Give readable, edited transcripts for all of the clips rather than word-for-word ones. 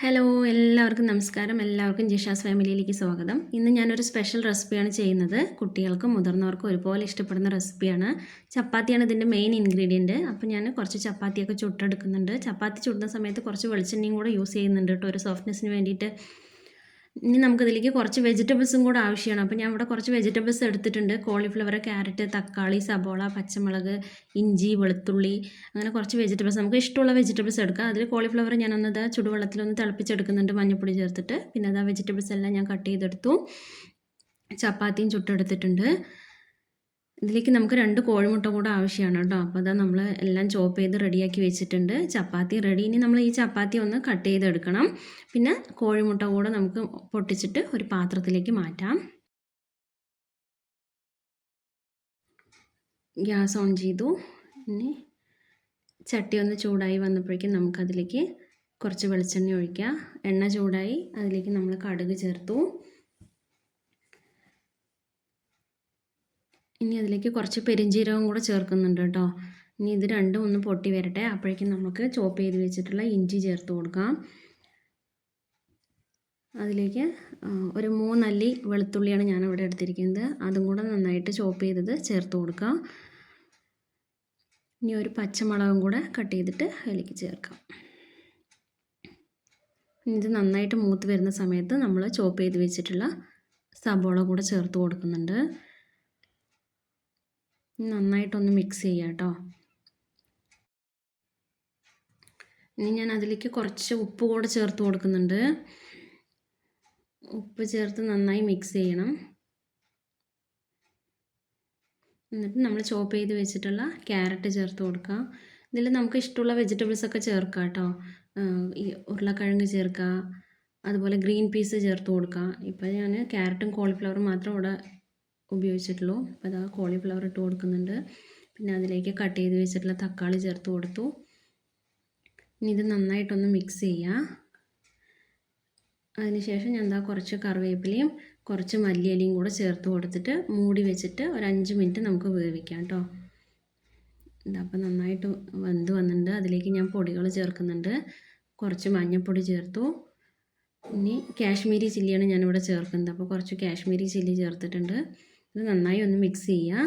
Hello എല്ലാവർക്കും നമസ്കാരം. എല്ലാവർക്കും ജിഷാസ് ഫാമിലിയിലേക്ക് സ്വാഗതം. ഇന്ന് ഞാനൊരു സ്പെഷ്യൽ റെസിപ്പിയാണ് ചെയ്യുന്നത്. കുട്ടികൾക്കും മുതിർന്നവർക്കും ഒരുപോലെ ഇഷ്ടപ്പെടുന്ന റെസിപ്പിയാണ്. ചപ്പാത്തിയാണ് ഇതിൻ്റെ മെയിൻ ഇൻഗ്രീഡിയൻറ്റ്. അപ്പോൾ ഞാൻ കുറച്ച് ചപ്പാത്തിയൊക്കെ ചുട്ടെടുക്കുന്നുണ്ട്. ചപ്പാത്തി ചുടുന്ന സമയത്ത് കുറച്ച് വെളിച്ചെണ്ണയും കൂടെ യൂസ് ചെയ്യുന്നുണ്ട് കേട്ടോ, ഒരു സോഫ്റ്റ്നെസ്സിന് വേണ്ടിയിട്ട്. ഇനി നമുക്കിതിലേക്ക് കുറച്ച് വെജിറ്റബിൾസും കൂടെ ആവശ്യമാണ്. അപ്പോൾ ഞാൻ ഇവിടെ കുറച്ച് വെജിറ്റബിൾസ് എടുത്തിട്ടുണ്ട്. കോളിഫ്ലവർ, ക്യാരറ്റ്, തക്കാളി, സബോള, പച്ചമുളക്, ഇഞ്ചി, വെളുത്തുള്ളി, അങ്ങനെ കുറച്ച് വെജിറ്റബിൾസ് നമുക്ക് ഇഷ്ടമുള്ള വെജിറ്റബിൾസ് എടുക്കാം. അതിൽ കോളിഫ്ലവർ ഞാനൊന്നത് ചുടുവെള്ളത്തിലൊന്ന് തിളപ്പിച്ചെടുക്കുന്നുണ്ട് മഞ്ഞൾപ്പൊടി ചേർത്തിട്ട്. പിന്നെ അത് വെജിറ്റബിൾസ് എല്ലാം ഞാൻ കട്ട് ചെയ്തെടുത്തു. ചപ്പാത്തിയും ചുട്ടെടുത്തിട്ടുണ്ട്. ഇതിലേക്ക് നമുക്ക് 2 കോഴിമുട്ട കൂടെ ആവശ്യമാണ് കേട്ടോ. അപ്പോൾ അതാ നമ്മൾ എല്ലാം ചോപ്പ് ചെയ്ത് റെഡിയാക്കി വെച്ചിട്ടുണ്ട്. ചപ്പാത്തി റെഡി. ഇനി നമ്മൾ ഈ ചപ്പാത്തി ഒന്ന് കട്ട് ചെയ്തെടുക്കണം. പിന്നെ കോഴിമുട്ട കൂടെ നമുക്ക് പൊട്ടിച്ചിട്ട് ഒരു പാത്രത്തിലേക്ക് മാറ്റാം. ഗ്യാസ് ഓൺ ചെയ്തു. ഇനി ചട്ടി ഒന്ന് ചൂടായി വന്നപ്പോഴേക്കും നമുക്കതിലേക്ക് കുറച്ച് വെളിച്ചെണ്ണ ഒഴിക്കാം. എണ്ണ ചൂടായി അതിലേക്ക് നമ്മൾ കടുക് ചേർത്തു. ഇനി അതിലേക്ക് കുറച്ച് പെരിഞ്ജീരകം കൂടെ ചേർക്കുന്നുണ്ട് കേട്ടോ. ഇനി ഇത് രണ്ടും ഒന്ന് പൊട്ടി വരട്ടെ. അപ്പോഴേക്കും നമുക്ക് ചോപ്പ് ചെയ്ത് വെച്ചിട്ടുള്ള ഇഞ്ചി ചേർത്ത് കൊടുക്കാം. അതിലേക്ക് ഒരു 3 അല്ലി വെളുത്തുള്ളിയാണ് ഞാനിവിടെ എടുത്തിരിക്കുന്നത്. അതും കൂടെ നന്നായിട്ട് ചോപ്പ് ചെയ്തത് ചേർത്ത് കൊടുക്കാം. ഇനി ഒരു പച്ചമുളകും കൂടെ കട്ട് ചെയ്തിട്ട് അതിലേക്ക് ചേർക്കാം. ഇത് നന്നായിട്ട് മൂത്ത് വരുന്ന സമയത്ത് നമ്മൾ ചോപ്പ് ചെയ്ത് വെച്ചിട്ടുള്ള സബോള കൂടെ ചേർത്ത് കൊടുക്കുന്നുണ്ട്. നന്നായിട്ടൊന്ന് മിക്സ് ചെയ്യാം കേട്ടോ. ഇനി ഞാൻ അതിലേക്ക് കുറച്ച് ഉപ്പ് കൂടെ ചേർത്ത് കൊടുക്കുന്നുണ്ട്. ഉപ്പ് ചേർത്ത് നന്നായി മിക്സ് ചെയ്യണം. എന്നിട്ട് നമ്മൾ ചോപ്പ് ചെയ്ത് വെച്ചിട്ടുള്ള ക്യാരറ്റ് ചേർത്ത് കൊടുക്കാം. ഇതിൽ നമുക്ക് ഇഷ്ടമുള്ള വെജിറ്റബിൾസൊക്കെ ചേർക്കാം കേട്ടോ. ഈ ഉരുളക്കിഴങ്ങ് ചേർക്കുക, അതുപോലെ ഗ്രീൻ പീസ് ചേർത്ത് കൊടുക്കാം. ഇപ്പോൾ ഞാൻ ക്യാരറ്റും കോളിഫ്ലവറും മാത്രം ഇവിടെ ഉപയോഗിച്ചിട്ടുള്ളൂ. അപ്പോൾ അതാ കോളിഫ്ലവർ ഇട്ട് കൊടുക്കുന്നുണ്ട്. പിന്നെ അതിലേക്ക് കട്ട് ചെയ്ത് വെച്ചിട്ടുള്ള തക്കാളി ചേർത്ത് കൊടുത്തു. ഇനി ഇത് നന്നായിട്ടൊന്ന് മിക്സ് ചെയ്യുക. അതിനുശേഷം ഞാൻ എന്താ കുറച്ച് കറിവേപ്പിലയും കുറച്ച് മല്ലിയിലയും കൂടെ ചേർത്ത് കൊടുത്തിട്ട് മൂടി വെച്ചിട്ട് ഒരു 5 മിനിറ്റ് നമുക്ക് വേവിക്കാം കേട്ടോ. അപ്പോൾ നന്നായിട്ട് വെന്ത് വന്നിട്ടുണ്ട്. അതിലേക്ക് ഞാൻ പൊടികൾ ചേർക്കുന്നുണ്ട്. കുറച്ച് മഞ്ഞൾപ്പൊടി ചേർത്തു. ഇനി കാശ്മീരി ചില്ലിയാണ് ഞാനിവിടെ ചേർക്കുന്നത്. അപ്പോൾ കുറച്ച് കാശ്മീരി ചില്ലി ചേർത്തിട്ടുണ്ട്. ഇത് നന്നായി ഒന്ന് മിക്സ് ചെയ്യുക.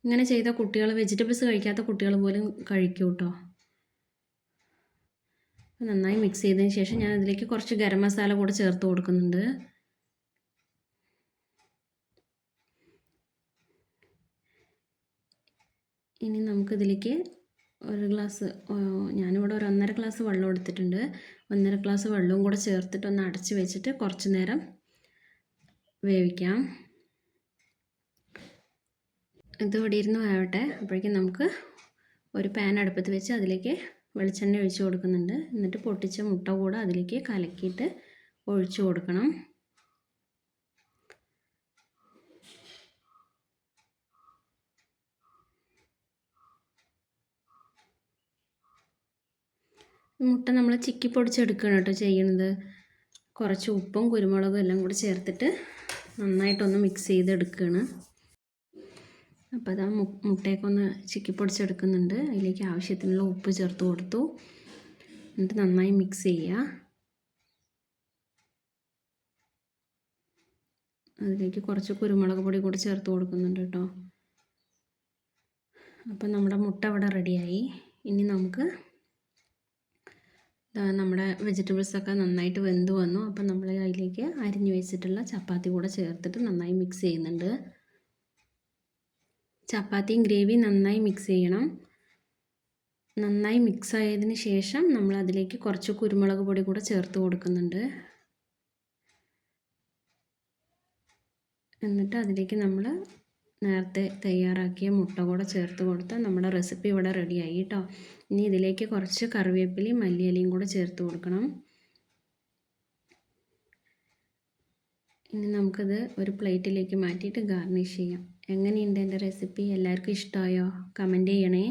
ഇങ്ങനെ ചെയ്താൽ കുട്ടികൾ, വെജിറ്റബിൾസ് കഴിക്കാത്ത കുട്ടികൾ പോലും കഴിക്കും കേട്ടോ. നന്നായി മിക്സ് ചെയ്തതിന് ശേഷം ഞാൻ അതിലേക്ക് കുറച്ച് ഗരം മസാല കൂടെ ചേർത്ത് കൊടുക്കുന്നുണ്ട്. ഇനി നമുക്കിതിലേക്ക് ഒരു ഗ്ലാസ്, ഞാനിവിടെ ഒരു 1.5 ഗ്ലാസ് വെള്ളം എടുത്തിട്ടുണ്ട്. 1.5 ഗ്ലാസ് വെള്ളവും കൂടെ ചേർത്തിട്ട് ഒന്ന് അടച്ച് വെച്ചിട്ട് കുറച്ച് നേരം വേവിക്കാം. ഇത് ഇവിടെ ഇരുന്ന് വേവട്ടെ. അപ്പോഴേക്കും നമുക്ക് ഒരു പാൻ അടുപ്പത്ത് വെച്ച് അതിലേക്ക് വെളിച്ചെണ്ണ ഒഴിച്ച് കൊടുക്കുന്നുണ്ട്. എന്നിട്ട് പൊട്ടിച്ച മുട്ട കൂടെ അതിലേക്ക് കലക്കിയിട്ട് ഒഴിച്ചു കൊടുക്കണം. മുട്ട നമ്മൾ ചിക്കി പൊടിച്ചെടുക്കുകയാണ് കേട്ടോ ചെയ്യുന്നത്. കുറച്ച് ഉപ്പും കുരുമുളകും എല്ലാം കൂടി ചേർത്തിട്ട് നന്നായിട്ടൊന്ന് മിക്സ് ചെയ്തെടുക്കുകയാണ്. അപ്പോൾ അതാ മുട്ടയൊക്കെ ഒന്ന് ചിക്കി പൊടിച്ചെടുക്കുന്നുണ്ട്. അതിലേക്ക് ആവശ്യത്തിനുള്ള ഉപ്പ് ചേർത്ത് കൊടുത്തു. എന്നിട്ട് നന്നായി മിക്സ് ചെയ്യുക. അതിലേക്ക് കുറച്ച് കുരുമുളക് പൊടി കൂടി ചേർത്ത് കൊടുക്കുന്നുണ്ട് കേട്ടോ. അപ്പോൾ നമ്മുടെ മുട്ട ഇവിടെ റെഡിയായി. ഇനി നമുക്ക് നമ്മുടെ വെജിറ്റബിൾസൊക്കെ നന്നായിട്ട് വെന്ത് വന്നു. അപ്പോൾ നമ്മൾ അതിലേക്ക് അരിഞ്ഞു വെച്ചിട്ടുള്ള ചപ്പാത്തി കൂടെ ചേർത്തിട്ട് നന്നായി മിക്സ് ചെയ്യുന്നുണ്ട്. ചപ്പാത്തിയും ഗ്രേവി നന്നായി മിക്സ് ചെയ്യണം. നന്നായി മിക്സ് ആയതിന് ശേഷം നമ്മൾ അതിലേക്ക് കുറച്ച് കുരുമുളക് പൊടി കൂടെ ചേർത്ത് കൊടുക്കുന്നുണ്ട്. എന്നിട്ട് അതിലേക്ക് നമ്മൾ നേരത്തെ തയ്യാറാക്കിയ മുട്ട കൂടെ ചേർത്ത് കൊടുത്താൽ നമ്മുടെ റെസിപ്പി ഇവിടെ റെഡിയായി കേട്ടോ. ഇനി ഇതിലേക്ക് കുറച്ച് കറിവേപ്പിലയും മല്ലിയിലയും കൂടെ ചേർത്ത് കൊടുക്കണം. ഇനി നമുക്കത് ഒരു പ്ലേറ്റിലേക്ക് മാറ്റിയിട്ട് ഗാർണിഷ് ചെയ്യാം. എങ്ങനെയുണ്ട് എൻ്റെ റെസിപ്പി? എല്ലാവർക്കും ഇഷ്ടമായോ? കമൻറ്റ് ചെയ്യണേ.